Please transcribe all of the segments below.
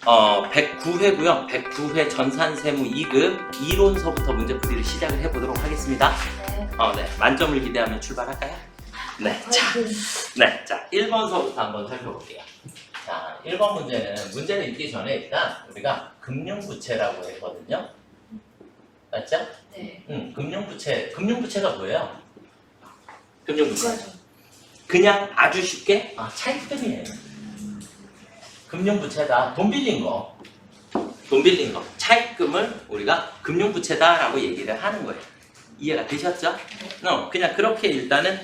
109회고요. 109회 전산세무 2급 이론서부터 문제풀이를 시작을 해보도록 하겠습니다. 네. 만점을 기대하며 출발할까요? 네. 자, 1번서부터 한번 살펴볼게요. 자, 1번 문제는 있기 전에 일단 우리가 금융부채라고 했거든요. 맞죠? 네. 금융부채가 뭐예요? 금융부채. 그냥 아주 쉽게 차입금이에요. 금융부채다. 돈 빌린 거. 차입금을 우리가 금융부채다라고 얘기를 하는 거예요. 이해가 되셨죠? 그냥 그렇게 일단은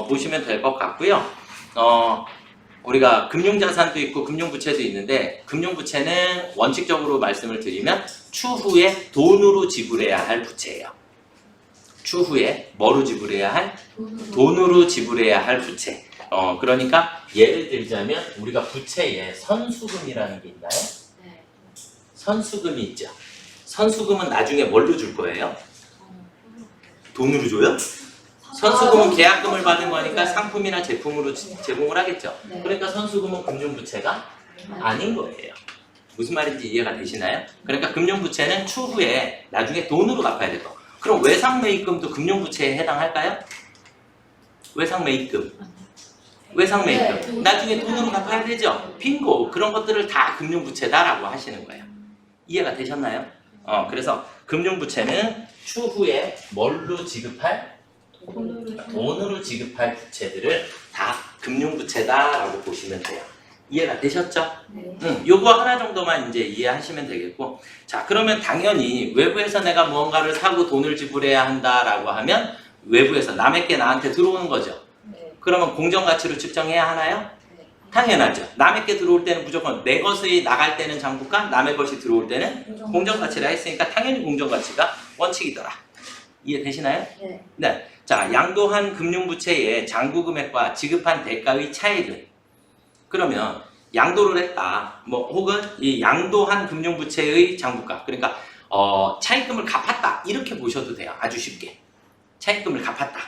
보시면 될 것 같고요. 우리가 금융자산도 있고 금융부채도 있는데, 금융부채는 원칙적으로 말씀을 드리면 추후에 돈으로 지불해야 할 부채예요. 추후에 뭐로 지불해야 할? 돈으로 지불해야 할 부채. 그러니까 예를 들자면 우리가 부채에 선수금이라는 게 있나요? 네. 선수금이 있죠. 선수금은 나중에 뭘로 줄 거예요? 돈으로 줘요? 선수금은 계약금을 받은 거니까 상품이나 제품으로 제공을 하겠죠. 네. 그러니까 선수금은 금융부채가 아닌 거예요. 무슨 말인지 이해가 되시나요? 그러니까 금융부채는 추후에 나중에 돈으로 갚아야 될 거. 그럼 외상매입금도 금융부채에 해당할까요? 외상매입금. 네. 나중에 돈으로 갚아야 되죠. 빙고. 그런 것들을 다 금융부채다라고 하시는 거예요. 이해가 되셨나요? 그래서 금융부채는 추후에 뭘로 지급할? 돈으로 지급할 부채들을 다 금융부채다라고 보시면 돼요. 이해가 되셨죠? 네. 요거 하나 정도만 이제 이해하시면 되겠고, 자, 그러면 당연히 외부에서 내가 무언가를 사고 돈을 지불해야 한다라고 하면 외부에서 남의 게 나한테 들어오는 거죠. 네. 그러면 공정가치로 측정해야 하나요? 네. 당연하죠. 남의 게 들어올 때는 무조건 내 것이 나갈 때는 장부가, 남의 것이 들어올 때는 공정가치라 했으니까 당연히 공정가치가 원칙이더라. 이해되시나요? 네. 네. 자, 양도한 금융부채의 장부금액과 지급한 대가의 차액은, 그러면 양도를 했다. 혹은 이 양도한 금융부채의 장부가, 그러니까 차입금을 갚았다. 이렇게 보셔도 돼요. 아주 쉽게. 차입금을 갚았다.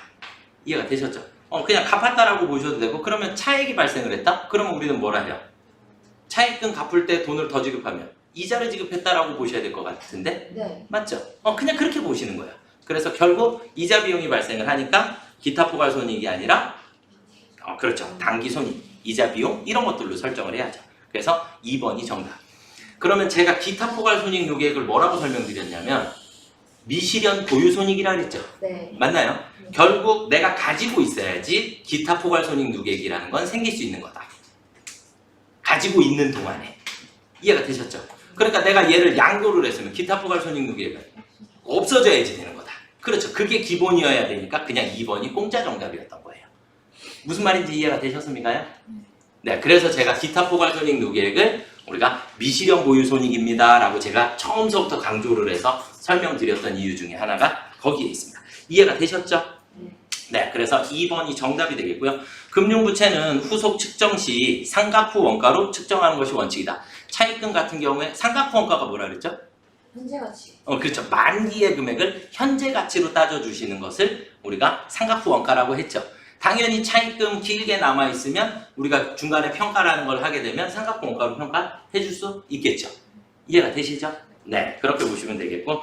이해가 되셨죠? 그냥 갚았다라고 보셔도 되고, 그러면 차액이 발생을 했다? 그러면 우리는 뭐라 해요? 차입금 갚을 때 돈을 더 지급하면 이자를 지급했다라고 보셔야 될 것 같은데? 네. 맞죠? 그냥 그렇게 보시는 거예요. 그래서 결국 이자 비용이 발생을 하니까 기타 포괄 손익이 아니라 그렇죠. 당기 손익, 이자 비용 이런 것들로 설정을 해야죠. 그래서 2번이 정답. 그러면 제가 기타 포괄 손익 요계획을 뭐라고 설명드렸냐면 미실현 보유 손익이라 그랬죠. 네. 맞나요? 결국 내가 가지고 있어야지 기타 포괄 손익 요계획이라는 건 생길 수 있는 거다. 가지고 있는 동안에. 이해가 되셨죠? 그러니까 내가 얘를 양도를 했으면 기타 포괄 손익 요계획은 없어져야지 되는 거다. 그렇죠. 그게 기본이어야 되니까 그냥 2번이 공짜 정답이었던 거예요. 무슨 말인지 이해가 되셨습니까? 네, 그래서 제가 기타 포괄 손익 요계획을 우리가 미실현 보유 손익입니다 라고 제가 처음서부터 강조를 해서 설명드렸던 이유 중에 하나가 거기에 있습니다. 이해가 되셨죠? 네, 그래서 2번이 정답이 되겠고요. 금융부채는 후속 측정 시 상각 후 원가로 측정하는 것이 원칙이다. 차입금 같은 경우에 상각 후 원가가 뭐라 그랬죠? 현재 가치. 그렇죠. 만기의 금액을 현재 가치로 따져주시는 것을 우리가 상각 후 원가라고 했죠. 당연히 차입금 길게 남아있으면 우리가 중간에 평가라는 걸 하게 되면 상각 후 원가로 평가해 줄 수 있겠죠. 이해가 되시죠? 네, 그렇게 보시면 되겠고,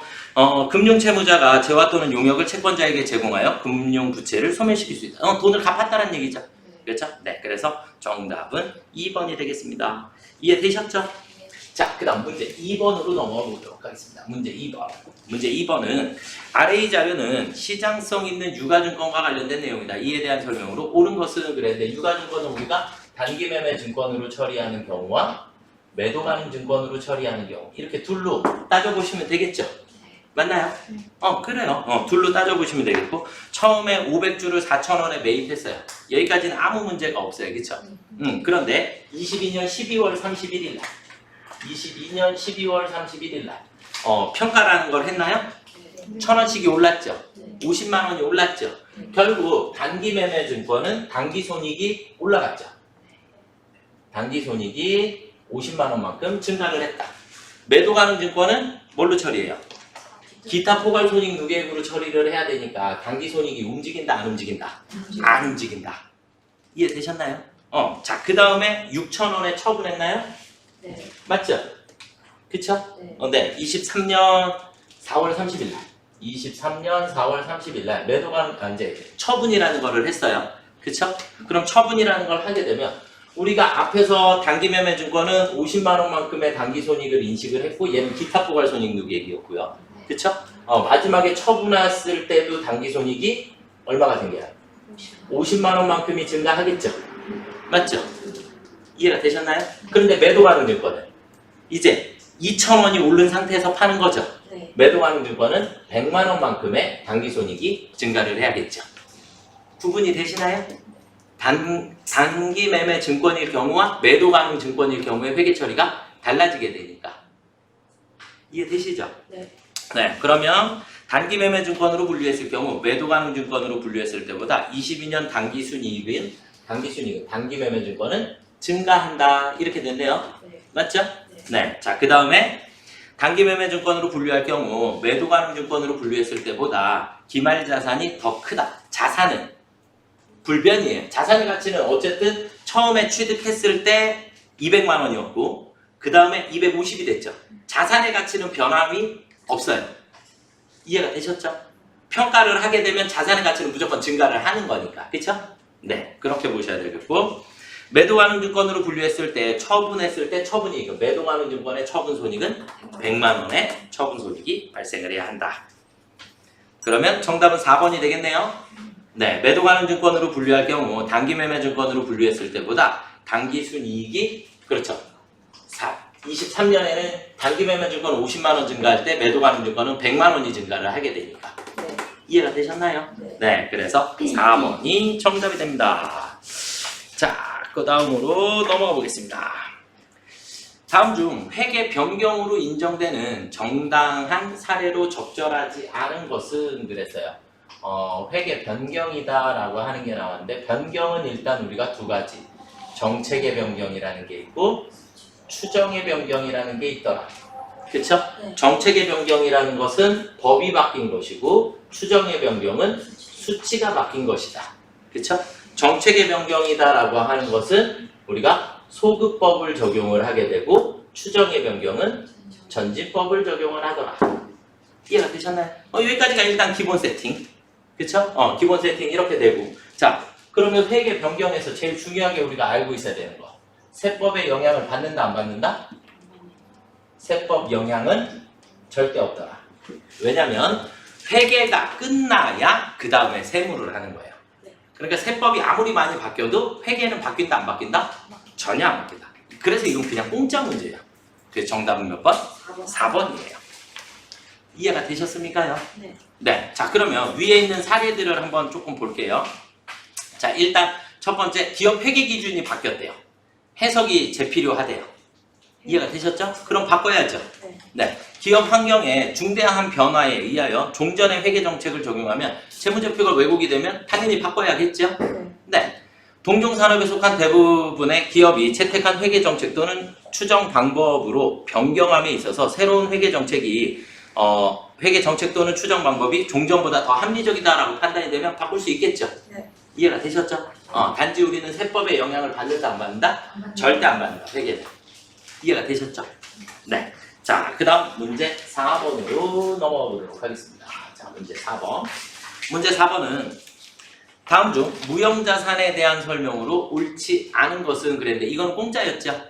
금융채무자가 재화 또는 용역을 채권자에게 제공하여 금융부채를 소멸시킬 수 있다. 돈을 갚았다는 얘기죠. 그렇죠? 네, 그래서 정답은 2번이 되겠습니다. 이해되셨죠? 자, 그 다음 문제 2번으로 넘어가 보도록 하겠습니다. 문제 2번. 문제 2번은 아래의 자료는 시장성 있는 유가증권과 관련된 내용이다. 이에 대한 설명으로 옳은 것은 그랬는데, 유가증권은 우리가 단기매매 증권으로 처리하는 경우와 매도 가능 증권으로 처리하는 경우, 이렇게 둘로 따져보시면 되겠죠? 맞나요? 그래요. 둘로 따져보시면 되겠고, 처음에 500주를 4,000원에 매입했어요. 여기까지는 아무 문제가 없어요. 그쵸? 그런데 22년 12월 31일 날 22년 12월 31일 날 평가라는 걸 했나요? 1,000원씩이 올랐죠? 50만 원이 올랐죠? 결국 단기 매매 증권은 단기 손익이 올라갔죠? 단기 손익이 50만 원만큼 증가를 했다. 매도 가능 증권은 뭘로 처리해요? 기타 포괄 손익 요계획으로 처리를 해야 되니까 단기 손익이 움직인다, 안 움직인다? 안 움직인다. 이해되셨나요? 자, 그 다음에 6,000원에 처분했나요? 네. 맞죠? 그쵸? 네. 네. 23년 4월 30일 날. 23년 4월 30일 날 매도가 이제 처분이라는 거를 했어요. 그쵸? 그럼 처분이라는 걸 하게 되면 우리가 앞에서 단기매매증권은 50만 원만큼의 단기손익을 인식을 했고 얘는 기타 포괄손익 누계액이었고요. 그쵸? 마지막에 처분했을 때도 단기손익이 얼마가 생겨요? 50만 원만큼이 증가하겠죠? 맞죠? 이해가 되셨나요? 그런데 매도 가능 증권은 이제 2,000원이 오른 상태에서 파는 거죠. 네. 매도 가능 증권은 100만 원만큼의 단기손익이 증가를 해야겠죠. 구분이 되시나요? 단기 매매 증권일 경우와 매도 가능 증권일 경우에 회계 처리가 달라지게 되니까. 이해되시죠? 네. 네, 그러면 단기 매매 증권으로 분류했을 경우 매도 가능 증권으로 분류했을 때보다 22년 단기 순이익은 단기 매매 증권은 증가한다 이렇게 됐네요. 네. 맞죠? 네. 네. 자, 그다음에 단기 매매 증권으로 분류할 경우 매도 가능 증권으로 분류했을 때보다 기말 자산이 더 크다. 자산은 불변이에요. 자산의 가치는 어쨌든 처음에 취득했을 때 200만 원이었고 그 다음에 250이 됐죠. 자산의 가치는 변함이 없어요. 이해가 되셨죠? 평가를 하게 되면 자산의 가치는 무조건 증가를 하는 거니까. 그렇죠? 네, 그렇게 보셔야 되겠고 매도 가능 증권으로 분류했을 때 처분했을 때 처분이익은 매도 가능 증권의 처분 손익은 100만 원의 처분 손익이 발생을 해야 한다. 그러면 정답은 4번이 되겠네요. 네, 매도 가능 증권으로 분류할 경우 단기 매매 증권으로 분류했을 때보다 단기 순이익이 그렇죠. 23년에는 단기 매매 증권 50만 원 증가할 때 매도 가능 증권은 100만 원이 증가를 하게 되니까. 네. 이해가 되셨나요? 네. 네, 그래서 4번이 정답이 됩니다. 자, 그 다음으로 넘어가 보겠습니다. 다음 중 회계 변경으로 인정되는 정당한 사례로 적절하지 않은 것은 그랬어요. 회계 변경이다라고 하는 게 나왔는데 변경은 일단 우리가 두 가지 정책의 변경이라는 게 있고 추정의 변경이라는 게 있더라. 그쵸? 네. 정책의 변경이라는 것은 법이 바뀐 것이고 추정의 변경은 수치가 바뀐 것이다. 그쵸? 정책의 변경이다라고 하는 것은 우리가 소급법을 적용을 하게 되고 추정의 변경은 전진법을 적용을 하더라. 이해가 되셨나요? 여기까지가 일단 기본 세팅. 그쵸? 기본 세팅 이렇게 되고 자, 그러면 회계 변경에서 제일 중요하게 우리가 알고 있어야 되는 거 세법의 영향을 받는다 안 받는다? 세법 영향은 절대 없더라. 왜냐면 회계가 끝나야 그 다음에 세무를 하는 거예요. 그러니까 세법이 아무리 많이 바뀌어도 회계는 바뀐다 안 바뀐다? 전혀 안 바뀐다. 그래서 이건 그냥 공짜 문제예요. 그래서 정답은 몇 번? 4번이에요. 이해가 되셨습니까요? 네. 네. 자, 그러면 위에 있는 사례들을 한번 조금 볼게요. 자, 일단 첫 번째 기업 회계 기준이 바뀌었대요. 해석이 재필요하대요. 이해가 되셨죠? 그럼 바꿔야죠. 네. 네. 기업 환경에 중대한 변화에 의하여 종전의 회계 정책을 적용하면 재무제표가 왜곡이 되면 당연히 바꿔야겠죠? 네. 네. 동종산업에 속한 대부분의 기업이 채택한 회계 정책 또는 추정 방법으로 변경함에 있어서 새로운 회계 정책이 회계 정책 또는 추정 방법이 종전보다 더 합리적이다라고 판단이 되면 바꿀 수 있겠죠? 네. 이해가 되셨죠? 단지 우리는 세법의 영향을 받는다 안 받는다? 절대 안 받는다. 회계는. 이해가 되셨죠? 네. 자, 그 다음 문제 4번으로 넘어가 보도록 하겠습니다. 자, 문제 4번. 문제 4번은 다음 중 무형자산에 대한 설명으로 옳지 않은 것은 그랬는데 이건 공짜였죠?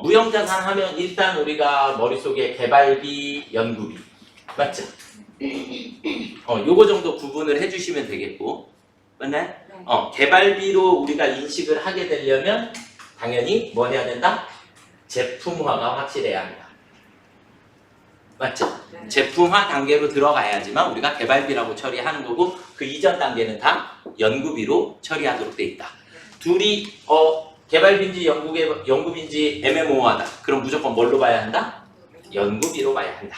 무형자산 하면 일단 우리가 머릿속에 개발비, 연구비 맞죠? 요거 정도 구분을 해주시면 되겠고 맞나요? 네. 개발비로 우리가 인식을 하게 되려면 당연히 뭐 해야 된다? 제품화가 확실해야 한다. 맞죠? 네. 제품화 단계로 들어가야지만 우리가 개발비라고 처리하는 거고 그 이전 단계는 다 연구비로 처리하도록 돼 있다. 둘이 개발비인지 연구비인지 애매모호하다. 그럼 무조건 뭘로 봐야 한다? 연구비로 봐야 한다.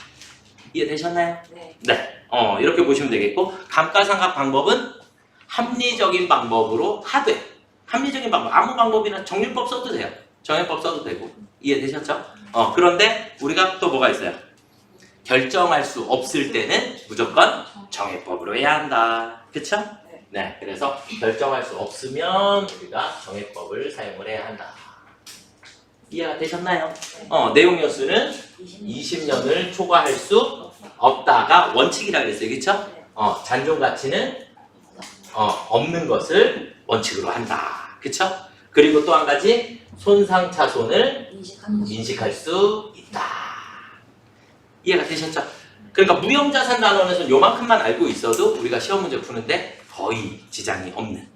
이해되셨나요? 네. 네. 이렇게 보시면 되겠고 감가상각 방법은 합리적인 방법으로 하되 합리적인 방법 아무 방법이나 정률법 써도 돼요. 정액법 써도 되고 이해되셨죠? 그런데 우리가 또 뭐가 있어요? 결정할 수 없을 때는 무조건 정액법으로 해야 한다. 그쵸? 네. 네, 그래서 결정할 수 없으면 우리가 정액법을 사용을 해야 한다. 이해가 되셨나요? 내용 여수는 20년을 초과할 수 없다가 원칙이라 그랬어요. 그쵸? 잔존 가치는 없는 것을 원칙으로 한다. 그쵸? 그리고 또 한 가지 손상 차손을 인식할 수 있다. 이해가 되셨죠? 그러니까 무형자산 단원에서 요만큼만 알고 있어도 우리가 시험 문제 푸는데 거의 지장이 없는.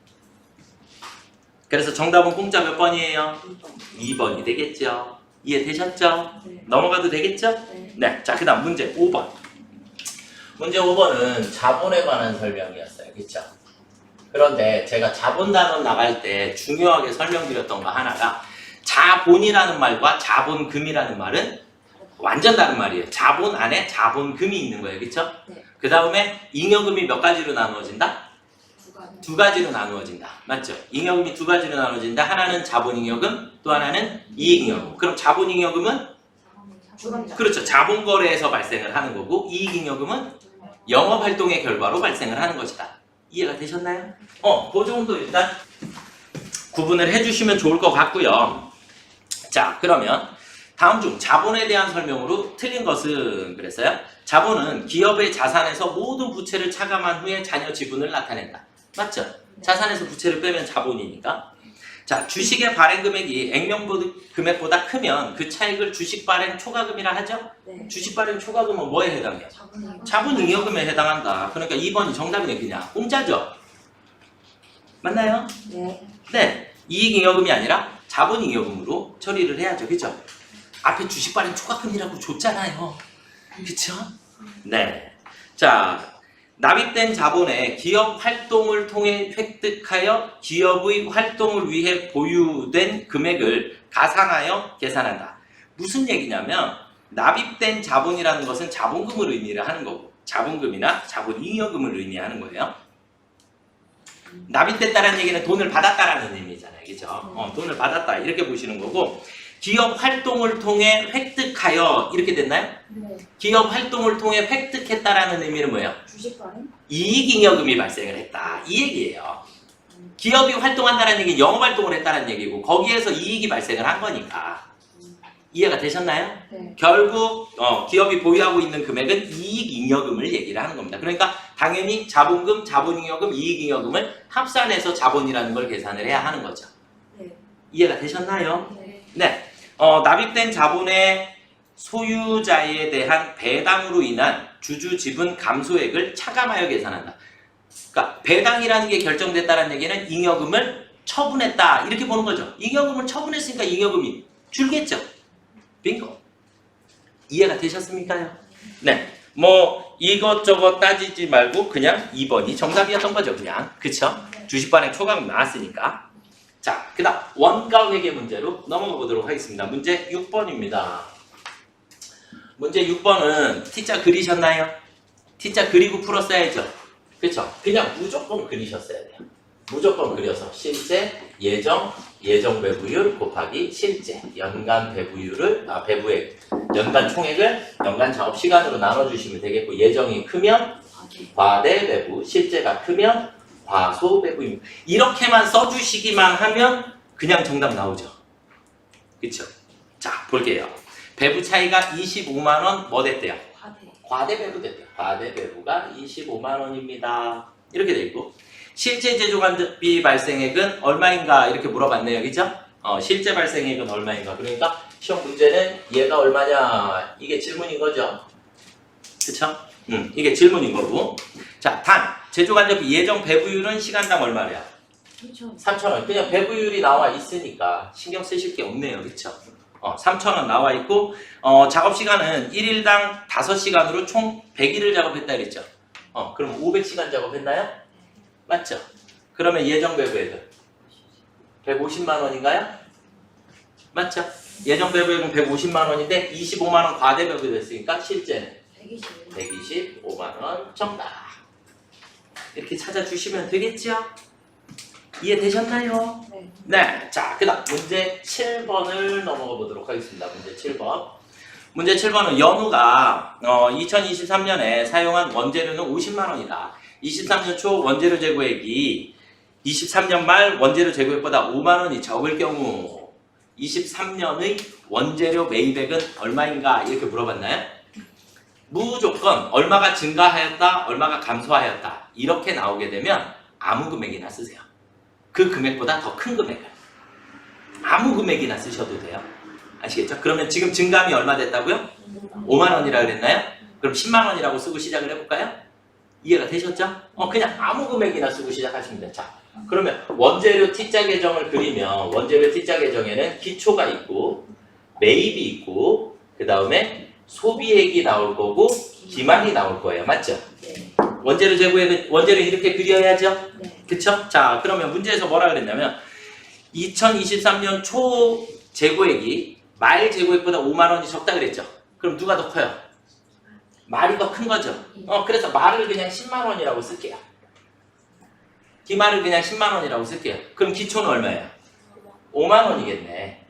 그래서 정답은 공짜 몇 번이에요? 2번이 되겠죠. 이해되셨죠? 네. 넘어가도 되겠죠? 네. 네. 자, 그 다음 문제 5번. 문제 5번은 자본에 관한 설명이었어요. 그렇죠? 그런데 제가 자본 단원 나갈 때 중요하게 설명드렸던 거 하나가 자본이라는 말과 자본금이라는 말은 완전 다른 말이에요. 자본 안에 자본금이 있는 거예요. 그렇죠? 네. 그 다음에 잉여금이 몇 가지로 나누어진다? 두 가지로 나누어진다. 맞죠? 잉여금이 두 가지로 나누어진다. 하나는 자본잉여금, 또 하나는 이익잉여금. 그럼 자본잉여금은 그렇죠. 자본거래에서 발생을 하는 거고 이익잉여금은 영업활동의 결과로 발생을 하는 것이다. 이해가 되셨나요? 그 정도 일단 구분을 해주시면 좋을 것 같고요. 자, 그러면 다음 중 자본에 대한 설명으로 틀린 것은 그랬어요? 자본은 기업의 자산에서 모든 부채를 차감한 후에 잔여 지분을 나타낸다. 맞죠? 자산에서 부채를 빼면 자본이니까. 자, 주식의 발행 금액이 액면 금액보다 크면 그 차익을 주식 발행 초과금이라 하죠? 네. 주식 발행 초과금은 뭐에 해당해요? 자본잉여금에 해당한다. 그러니까 2번이 정답이네. 그냥 공짜죠? 맞나요? 네. 네. 이익잉여금이 아니라 자본잉여금으로 처리를 해야죠. 그죠? 앞에 주식 발행 초과금이라고 줬잖아요. 그쵸? 네. 자, 납입된 자본에 기업 활동을 통해 획득하여 기업의 활동을 위해 보유된 금액을 가산하여 계산한다. 무슨 얘기냐면 납입된 자본이라는 것은 자본금을 의미를 하는 거고 자본금이나 자본잉여금을 의미하는 거예요. 납입됐다는 얘기는 돈을 받았다라는 의미잖아요. 그죠? 돈을 받았다 이렇게 보시는 거고 기업 활동을 통해 획득하여 이렇게 됐나요? 네. 기업 활동을 통해 획득했다라는 의미는 뭐예요? 주식 발행? 이익잉여금이 발생을 했다. 이 얘기예요. 기업이 활동한다는 얘기는 영업활동을 했다는 얘기고 거기에서 이익이 발생을 한 거니까. 이해가 되셨나요? 네. 결국 기업이 보유하고 있는 금액은 이익잉여금을 얘기를 하는 겁니다. 그러니까 당연히 자본금, 자본잉여금, 이익잉여금을 합산해서 자본이라는 걸 계산을 해야 하는 거죠. 네. 이해가 되셨나요? 네. 네. 납입된 자본의 소유자에 대한 배당으로 인한 주주 지분 감소액을 차감하여 계산한다. 그러니까 배당이라는 게 결정됐다는 얘기는 잉여금을 처분했다 이렇게 보는 거죠. 잉여금을 처분했으니까 잉여금이 줄겠죠. 빙고. 이해가 되셨습니까요? 네. 뭐 이것저것 따지지 말고 그냥 2번이 정답이었던 거죠. 그냥. 그쵸? 주식 발행 초과금 나왔으니까. 자, 그 다음 원가 회계 문제로 넘어가 보도록 하겠습니다. 문제 6번입니다. 문제 6번은 T자 그리셨나요? T자 그리고 풀었어야죠. 그쵸? 그냥 무조건 그리셨어야 돼요. 무조건 그려서 실제, 예정 배부율 곱하기 실제 연간 배부율을 배부액 연간 총액을 연간 작업 시간으로 나눠주시면 되겠고 예정이 크면 과대 배부, 실제가 크면 과소 배부입니다. 이렇게만 써주시기만 하면 그냥 정답 나오죠. 그쵸? 자, 볼게요. 배부 차이가 25만원 뭐 됐대요? 과대 배부 됐대요. 과대 배부가 25만원입니다. 이렇게 돼 있고 실제 제조관비 발생액은 얼마인가 이렇게 물어봤네요. 그죠? 실제 발생액은 얼마인가. 그러니까 시험 문제는 얘가 얼마냐 이게 질문인 거죠. 그쵸? 이게 질문인 거고. 자, 단 제조관비 예정 배부율은 시간당 얼마래요? 3,000원. 그냥 배부율이 나와 있으니까 신경 쓰실 게 없네요. 그쵸? 3,000원 나와 있고 작업 시간은 1일당 5시간으로 총 100일을 작업했다 그랬죠? 그럼 500시간 작업했나요? 맞죠? 그러면 예정 배부액은 150만 원인가요? 맞죠? 예정 배부액은 150만 원인데 25만 원 과대 배부 됐으니까 실제는 125만 원 정답. 이렇게 찾아주시면 되겠죠? 이해되셨나요? 네. 네. 자, 그 다음 문제 7번을 넘어가 보도록 하겠습니다. 문제 7번. 문제 7번은 연우가 2023년에 사용한 원재료는 50만 원이다. 23년 초 원재료 재고액이 23년 말 원재료 재고액보다 5만 원이 적을 경우 2023년의 원재료 매입액은 얼마인가 이렇게 물어봤나요? 무조건 얼마가 증가하였다, 얼마가 감소하였다 이렇게 나오게 되면 아무 금액이나 쓰세요. 그 금액보다 더 큰 금액을 아무 금액이나 쓰셔도 돼요. 아시겠죠? 그러면 지금 증감이 얼마 됐다고요? 5만 원이라 그랬나요? 그럼 10만 원이라고 쓰고 시작을 해볼까요? 이해가 되셨죠? 그냥 아무 금액이나 쓰고 시작하시면 돼요. 자, 그러면 원재료 T자 계정을 그리면 원재료 T자 계정에는 기초가 있고 매입이 있고 그 다음에 소비액이 나올 거고 기만이 나올 거예요. 맞죠? 네. 원재료 재고액은 원재료 이렇게 그려야죠? 네. 그쵸? 자, 그러면 문제에서 뭐라 그랬냐면 2023년 초 재고액이 말 재고액보다 5만 원이 적다 그랬죠? 그럼 누가 더 커요? 말이 더 큰 거죠? 그래서 말을 그냥 10만 원이라고 쓸게요. 기말을 그냥 10만 원이라고 쓸게요. 그럼 기초는 얼마예요? 5만 원이겠네.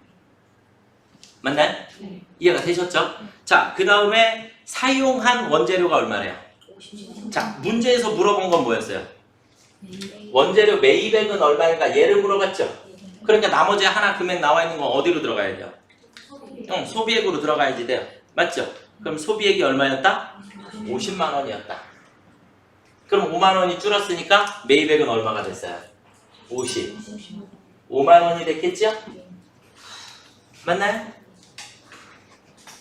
맞나요? 네. 이해가 되셨죠? 자, 그 다음에 사용한 원재료가 얼마래요? 50만 자, 문제에서 물어본 건 뭐였어요? 원. 원재료 매입액은 얼마인가 얘를 물어봤죠? 그러니까 나머지 하나 금액 나와 있는 건 어디로 들어가야 돼요? 소비액으로 들어가야지 돼요. 맞죠? 그럼 소비액이 얼마였다? 50만 원이었다. 그럼 5만 원이 줄었으니까 매입액은 얼마가 됐어요? 50. 5만 원이 됐겠죠? 맞나요?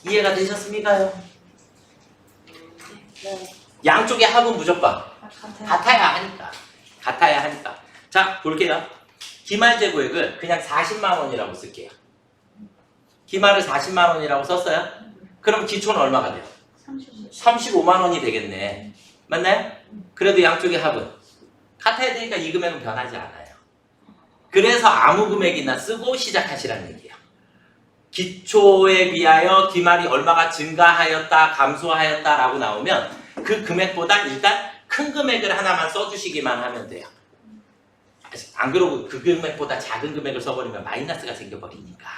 이해가 되셨습니까요? 네. 양쪽의 합은 무조건 같아요. 같아야 하니까. 같아야 하니까. 자, 볼게요. 기말 재고액을 그냥 40만 원이라고 쓸게요. 기말을 40만 원이라고 썼어요? 그럼 기초는 얼마가 돼요? 35만 원이 되겠네. 맞나요? 그래도 양쪽의 합은 같아야 되니까 이 금액은 변하지 않아요. 그래서 아무 금액이나 쓰고 시작하시라는 얘기예요. 기초에 비하여 기말이 얼마가 증가하였다, 감소하였다 라고 나오면 그 금액보다 일단 큰 금액을 하나만 써주시기만 하면 돼요. 안 그러고 그 금액보다 작은 금액을 써버리면 마이너스가 생겨버리니까.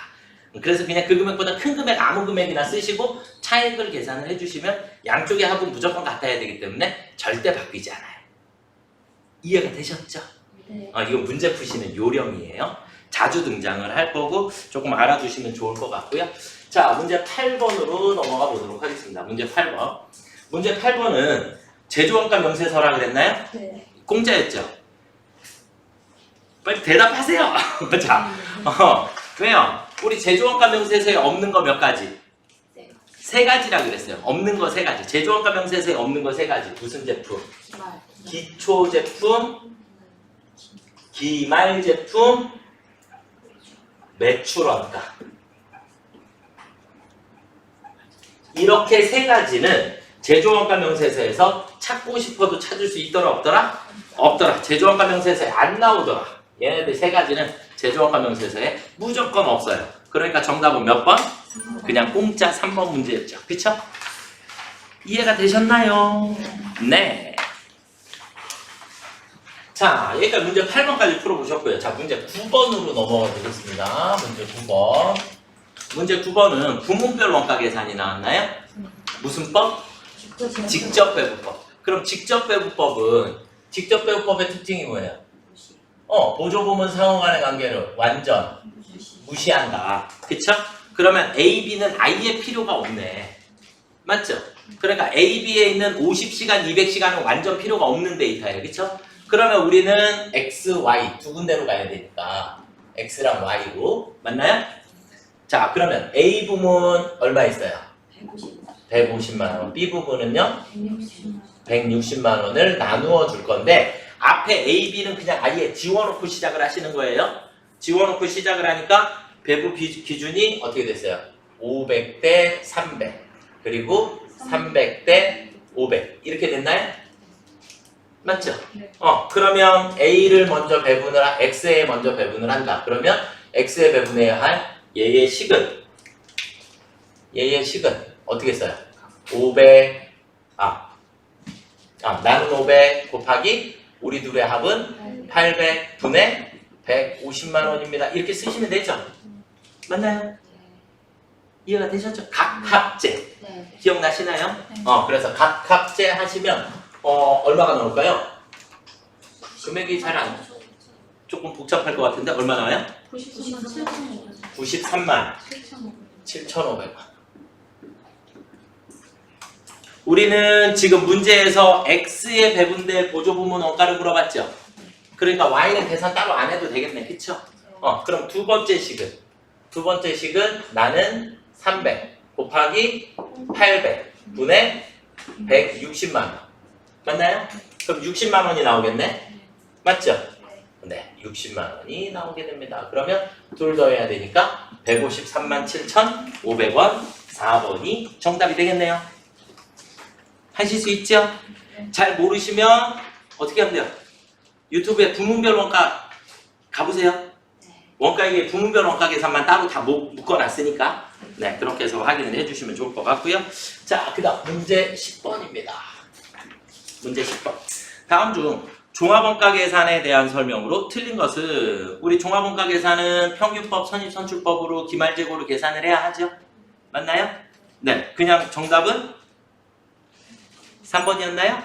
그래서 그냥 그 금액보다 큰 금액 아무 금액이나 쓰시고 차액을 계산을 해주시면 양쪽의 합은 무조건 같아야 되기 때문에 절대 바뀌지 않아요. 이해가 되셨죠? 네. 이거 문제 푸시는 요령이에요. 자주 등장을 할 거고 조금 알아두시면 좋을 것 같고요. 자, 문제 8번으로 넘어가 보도록 하겠습니다. 문제 8번. 문제 8번은 제조원가 명세서라 그랬나요? 네. 공짜였죠? 빨리 대답하세요. 자, 왜요? 우리 제조원가 명세서에 없는 거 몇 가지? 네. 세 가지라 그랬어요. 없는 거 세 가지. 제조원가 명세서에 없는 거 세 가지. 무슨 제품? 기말. 기초 제품, 기말 제품, 매출원가. 이렇게 세 가지는 제조원가 명세서에서 찾고 싶어도 찾을 수 있더라 없더라? 없더라. 제조원가 명세서에 안 나오더라. 얘네들 세 가지는 제조원가 명세서에 무조건 없어요. 그러니까 정답은 몇 번? 그냥 공짜 3번 문제였죠. 그쵸? 이해가 되셨나요? 네. 자, 여기까지 문제 8번까지 풀어보셨고요. 자, 문제 9번으로 넘어가 보겠습니다. 문제 9번. 문제 9번은 부문별 원가 계산이 나왔나요? 무슨 법? 직접배분법. 그럼 직접배분법은 직접배분법의 특징이 뭐예요? 보조부문 상호 간의 관계를 완전 무시한다. 그쵸? 그러면 A, B는 아예 필요가 없네. 맞죠? 그러니까 A, B에 있는 50시간, 200시간은 완전 필요가 없는 데이터예요. 그쵸? 그러면 우리는 X, Y 두 군데로 가야 되니까 X랑 Y로 맞나요? 자, 그러면 A 부문 얼마 있어요? 150만 원. B 부분은요? 160만 원을 나누어 줄 건데 앞에 A, B는 그냥 아예 지워놓고 시작을 하시는 거예요. 지워놓고 시작을 하니까 배분 기준이 어떻게 됐어요? 500대 300 그리고 300대 500 이렇게 됐나요? 맞죠? 네. 그러면 A를 먼저 배분을 X에 먼저 배분을 한다. 그러면 X에 배분해야 할 얘의 식은 어떻게 써요? 500 나는 500 곱하기 우리 둘의 합은 800 분의 150만 원입니다. 이렇게 쓰시면 되죠? 맞나요? 이해가 되셨죠? 각합제 네. 기억나시나요? 네. 그래서 각합제 하시면 얼마가 나올까요? 금액이 잘 안 조금 복잡할 것 같은데 얼마 나와요? 93만 7,500원. 우리는 지금 문제에서 x에 배분될 보조부문 원가를 물어봤죠? 그러니까 y는 계산 따로 안 해도 되겠네, 그쵸? 그럼 두 번째 식은 나는 300 곱하기 800 분의 160만 원. 맞나요? 그럼 60만 원이 나오겠네? 맞죠? 네, 60만 원이 나오게 됩니다. 그러면 둘 더해야 되니까 153만 7,500원 4번이 정답이 되겠네요. 하실 수 있죠? 잘 모르시면 어떻게 하면 돼요? 유튜브에 부문별 원가 가보세요. 원가에게 부문별 원가 계산만 따로 다 묶어놨으니까 네, 그렇게 해서 확인을 해주시면 좋을 것 같고요. 자, 그 다음 문제 10번입니다. 문제 10번. 다음 중 종합원가 계산에 대한 설명으로 틀린 것은 우리 종합원가 계산은 평균법, 선입선출법으로 기말재고로 계산을 해야 하죠? 맞나요? 네, 그냥 정답은 3번이었나요?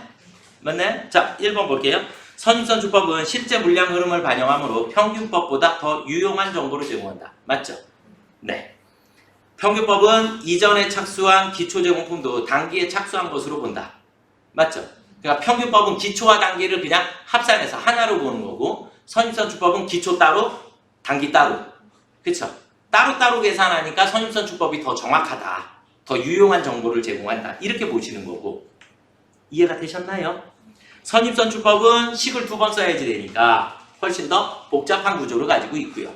맞나요? 자, 1번 볼게요. 선입선출법은 실제 물량 흐름을 반영하므로 평균법보다 더 유용한 정보를 제공한다. 맞죠? 네. 평균법은 이전에 착수한 기초제공품도 단기에 착수한 것으로 본다. 맞죠? 그러니까 평균법은 기초와 단기를 그냥 합산해서 하나로 보는 거고 선입선출법은 기초 따로, 단기 따로. 그쵸? 따로따로 계산하니까 선입선출법이 더 정확하다. 더 유용한 정보를 제공한다. 이렇게 보시는 거고 이해가 되셨나요? 선입선출법은 식을 2번 써야지 되니까 훨씬 더 복잡한 구조를 가지고 있고요.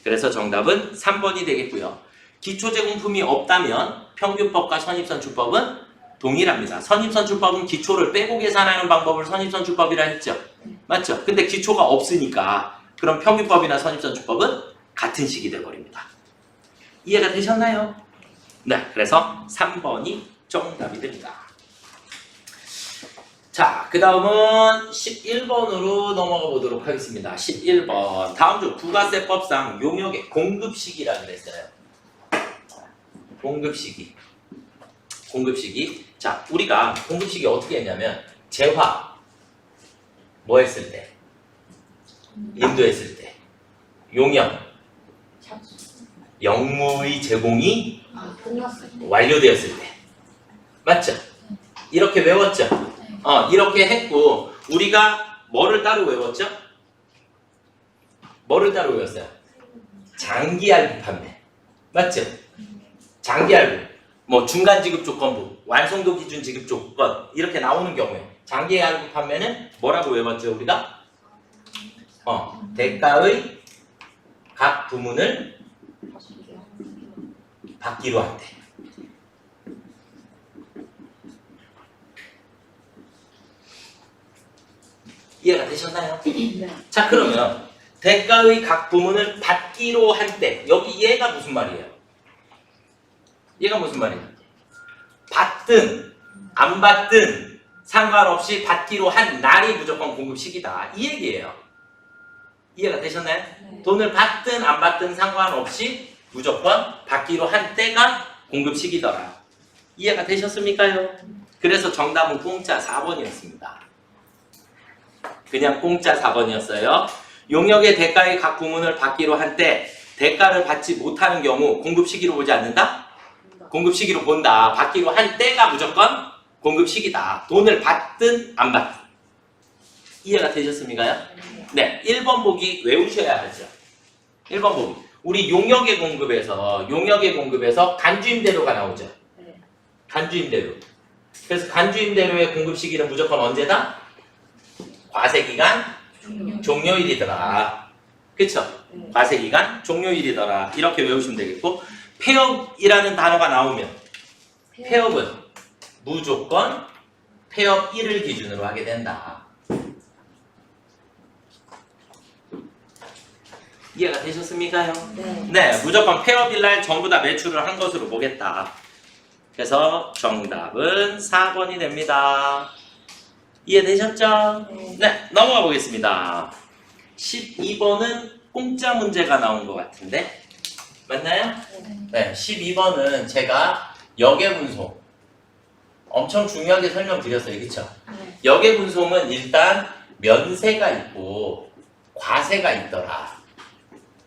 그래서 정답은 3번이 되겠고요. 기초제공품이 없다면 평균법과 선입선출법은 동일합니다. 선입선출법은 기초를 빼고 계산하는 방법을 선입선출법이라 했죠. 맞죠? 근데 기초가 없으니까 그럼 평균법이나 선입선출법은 같은 식이 되어버립니다. 이해가 되셨나요? 네, 그래서 3번이 정답이 됩니다. 자, 그 다음은 11번으로 넘어가 보도록 하겠습니다. 11번. 다음 중 부가세법상 용역의 공급시기라 그랬어요. 공급시기. 자, 우리가 공급시기 어떻게 했냐면 재화 뭐 했을 때? 인도했을 때. 용역 영무의 제공이 완료되었을 때. 맞죠? 이렇게 외웠죠? 이렇게 했고 우리가 뭐를 따로 외웠죠? 뭐를 따로 외웠어요? 장기할부 판매. 맞죠? 장기할부. 뭐 중간지급 조건부, 완성도 기준 지급 조건 이렇게 나오는 경우에 장기할부 판매는 뭐라고 외웠죠? 우리가? 대가의 각 부문을 받기로 한대. 이해가 되셨나요? 네. 자, 그러면 대가의 각 부문을 받기로 할 때 여기 얘가 무슨 말이에요? 얘가 무슨 말이에요? 받든 안 받든 상관없이 받기로 한 날이 무조건 공급 시기다. 이 얘기예요. 이해가 되셨나요? 네. 돈을 받든 안 받든 상관없이 무조건 받기로 한 때가 공급 시기더라. 이해가 되셨습니까요? 그래서 정답은 공짜 4번이었습니다. 그냥 공짜 4번이었어요. 용역의 대가의 각 부문을 받기로 한 때 대가를 받지 못하는 경우 공급 시기로 보지 않는다? 공급 시기로 본다. 받기로 한 때가 무조건 공급 시기다. 돈을 받든 안 받든. 이해가 되셨습니까요? 네, 1번 보기 외우셔야 하죠. 1번 보기. 우리 용역의 공급에서 간주임대료가 나오죠. 간주임대료. 그래서 간주임대료의 공급 시기는 무조건 언제다? 과세기간 종료일이더라. 그쵸? 과세기간 종료일이더라. 이렇게 외우시면 되겠고 폐업이라는 단어가 나오면 폐업은 무조건 폐업 1을 기준으로 하게 된다. 이해가 되셨습니까요? 네. 네, 무조건 폐업일 날 전부 다 매출을 한 것으로 보겠다. 그래서 정답은 4번이 됩니다. 이해되셨죠? 네, 넘어가 보겠습니다. 12번은 공짜 문제가 나온 것 같은데 맞나요? 네, 12번은 제가 역외분송 엄청 중요하게 설명드렸어요. 그쵸? 네. 역외분송은 일단 면세가 있고 과세가 있더라.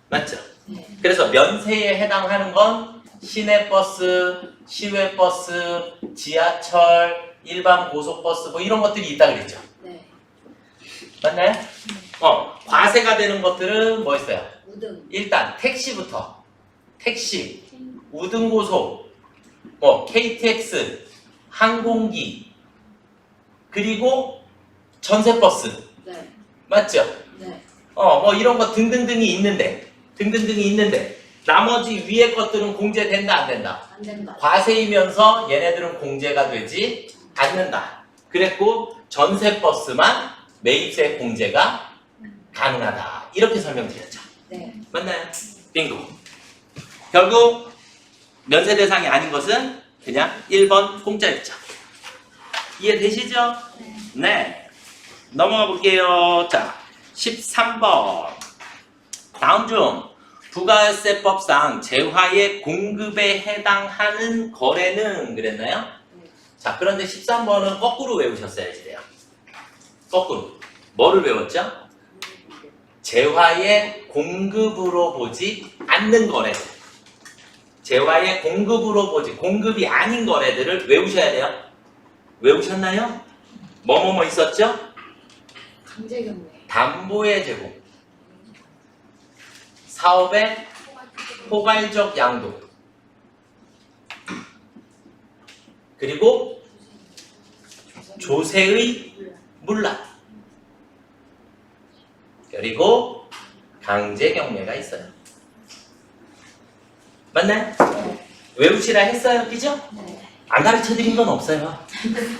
맞죠? 네. 그래서 면세에 해당하는 건 시내버스, 시외버스, 지하철, 일반 고속버스 뭐 이런 것들이 있다 그랬죠. 네. 맞나요? 과세가 되는 것들은 뭐 있어요? 우등. 일단 택시부터 택시, 우등고속, 뭐 KTX, 항공기, 그리고 전세버스 네. 맞죠? 네. 뭐 이런 거 등등등이 있는데 나머지 위에 것들은 공제된다 안 된다? 안 된다. 과세이면서 얘네들은 공제가 되지 않는다. 그랬고 전세버스만 매입세 공제가 가능하다. 이렇게 설명드렸죠. 네. 맞나요? 빙고. 결국 면세 대상이 아닌 것은 그냥 1번 공짜였죠. 이해되시죠? 네. 넘어가 볼게요. 자, 13번. 다음 중 부가세법상 재화의 공급에 해당하는 거래는 그랬나요? 네. 자, 그런데 13번은 거꾸로 외우셨어야지 돼요. 거꾸로. 뭐를 외웠죠? 재화의 공급으로 보지 않는 거래들. 재화의 공급으로 보지, 공급이 아닌 거래들을 외우셔야 돼요. 외우셨나요? 뭐뭐뭐 있었죠? 강제경매. 담보의 제공, 사업의 포괄적 양도, 그리고 조세의 문란, 그리고 강제경매가 있어요. 맞나요? 네. 외우시라 했어요, 그죠? 네. 안 가르쳐드린 건 없어요.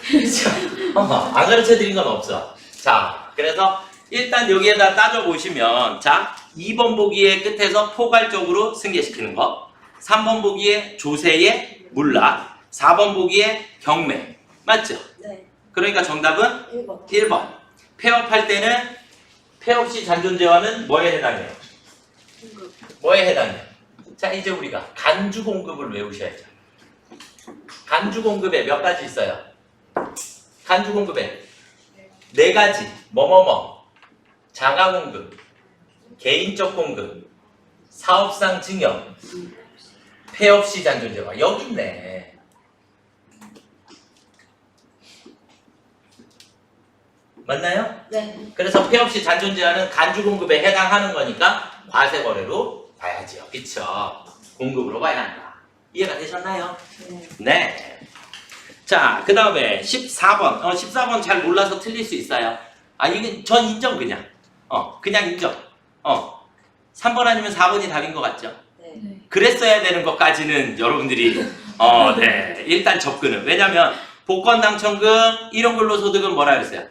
그죠? 안 가르쳐드린 건 없어. 자, 그래서 일단 여기에다 따져보시면, 자, 2번 보기의 끝에서 포괄적으로 승계시키는 거, 3번 보기의 조세의 문란, 4번 보기의 경매. 맞죠? 네. 그러니까 정답은 1번. 1번. 폐업할 때는 폐업 시 잔존재화는 뭐에 해당해요? 공급. 뭐에 해당해요? 자, 이제 우리가 간주 공급을 외우셔야죠. 간주 공급에 몇 가지 있어요? 간주 공급에 4가지. 뭐뭐뭐. 자가 공급, 개인적 공급, 사업상 증여, 폐업 시 잔존재화. 여기 있네. 맞나요? 네. 그래서 폐업 시 잔존재화는 간주 공급에 해당하는 거니까 과세 거래로 봐야지요. 그쵸? 공급으로 봐야 한다. 이해가 되셨나요? 네. 네. 자, 그 다음에 14번. 14번 잘 몰라서 틀릴 수 있어요. 이건 전 인정 그냥. 그냥 인정. 3번 아니면 4번이 답인 것 같죠? 네. 그랬어야 되는 것까지는 여러분들이 네. 일단 접근은. 왜냐면 복권 당첨금, 이런 걸로 소득은 뭐라 그랬어요?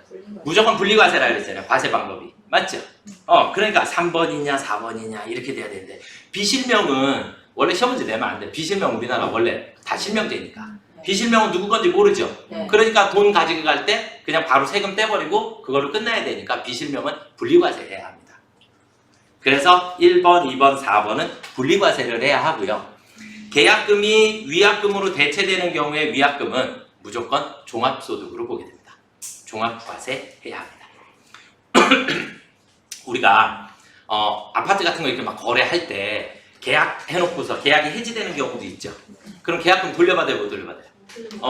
무조건 분리과세라 그랬잖아요. 과세 방법이. 맞죠? 그러니까 3번이냐 4번이냐 이렇게 돼야 되는데, 비실명은 원래 시험 문제 내면 안 돼. 비실명 우리나라 원래 다 실명제니까. 비실명은 누구 건지 모르죠. 네. 그러니까 돈 가지고 갈 때 그냥 바로 세금 떼버리고 그걸로 끝나야 되니까 비실명은 분리과세 해야 합니다. 그래서 1번, 2번, 4번은 분리과세를 해야 하고요. 계약금이 위약금으로 대체되는 경우에 위약금은 무조건 종합소득으로 보게 됩니다. 종합과세 해야 합니다. 우리가 아파트 같은 거 이렇게 막 거래할 때 계약해놓고서 계약이 해지되는 경우도 있죠. 그럼 계약금 돌려받아요, 못 돌려받아요?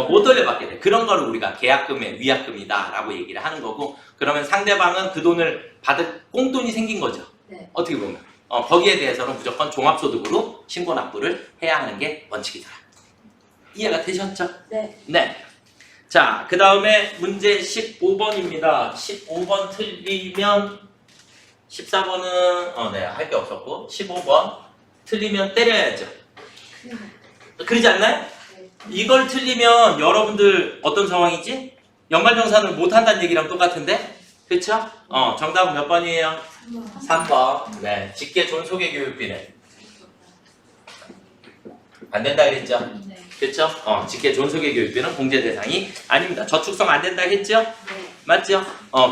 못 돌려받게 돼. 그런 거를 우리가 계약금의 위약금이다 라고 얘기를 하는 거고, 그러면 상대방은 그 돈을 받을 꽁돈이 생긴 거죠. 네. 어떻게 보면 거기에 대해서는 무조건 종합소득으로 신고 납부를 해야 하는 게 원칙이더라. 이해가 되셨죠? 네. 네. 자, 그 다음에 문제 15번입니다. 15번 틀리면 14번은 네, 할 게 없었고, 15번 틀리면 때려야죠. 그러지 않나요? 네. 이걸 틀리면 여러분들 어떤 상황이지? 연말정산을 못한다는 얘기랑 똑같은데? 그쵸? 정답은 몇 번이에요? 3번. 네. 직계 존속의 교육비는 안 된다 그랬죠? 네. 그쵸? 직계 존속의 교육비는 공제 대상이 아닙니다. 저축성 안 된다 했죠? 네. 맞죠?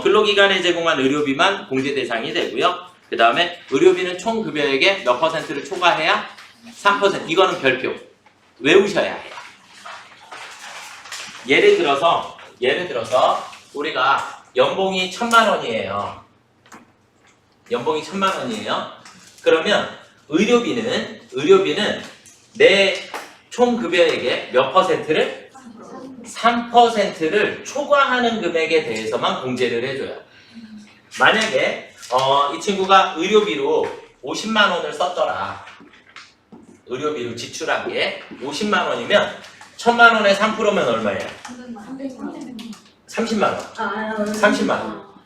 근로기관에 제공한 의료비만 공제 대상이 되고요. 그 다음에 의료비는 총 급여액의 몇 %를 초과해야? 3%. 이거는 별표. 외우셔야 해요. 예를 들어서 우리가 연봉이 1000만 원이에요. 연봉이 1,000만 원이에요. 그러면 의료비는 내 총 급여액의 몇 퍼센트를? 3%를 초과하는 금액에 대해서만 공제를 해줘요. 만약에 이 친구가 의료비로 50만 원을 썼더라. 의료비로 지출한 게 50만 원이면 1,000만 원에 3%면 얼마예요? 30만 원. 30만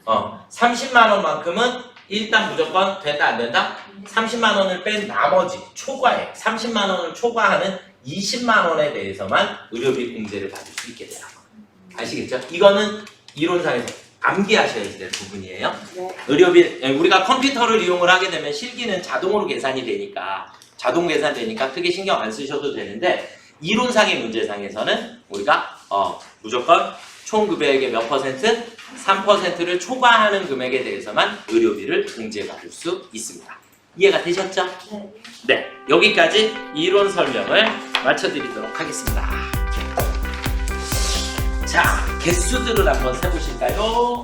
원. 30만 원만큼은 일단 무조건 된다 안 된다? 30만 원을 뺀 나머지 초과액 30만 원을 초과하는 20만 원에 대해서만 의료비 공제를 받을 수 있게 돼요. 아시겠죠? 이거는 이론상에서 암기하셔야 될 부분이에요. 의료비 우리가 컴퓨터를 이용을 하게 되면 실기는 자동으로 계산이 되니까 크게 신경 안 쓰셔도 되는데 이론상의 문제상에서는 우리가 무조건 총 급여액의 몇 퍼센트? 3%를 초과하는 금액에 대해서만 의료비를 공제받을 수 있습니다. 이해가 되셨죠? 네. 네, 여기까지 이론 설명을 마쳐드리도록 하겠습니다. 자, 개수들을 한번 세보실까요?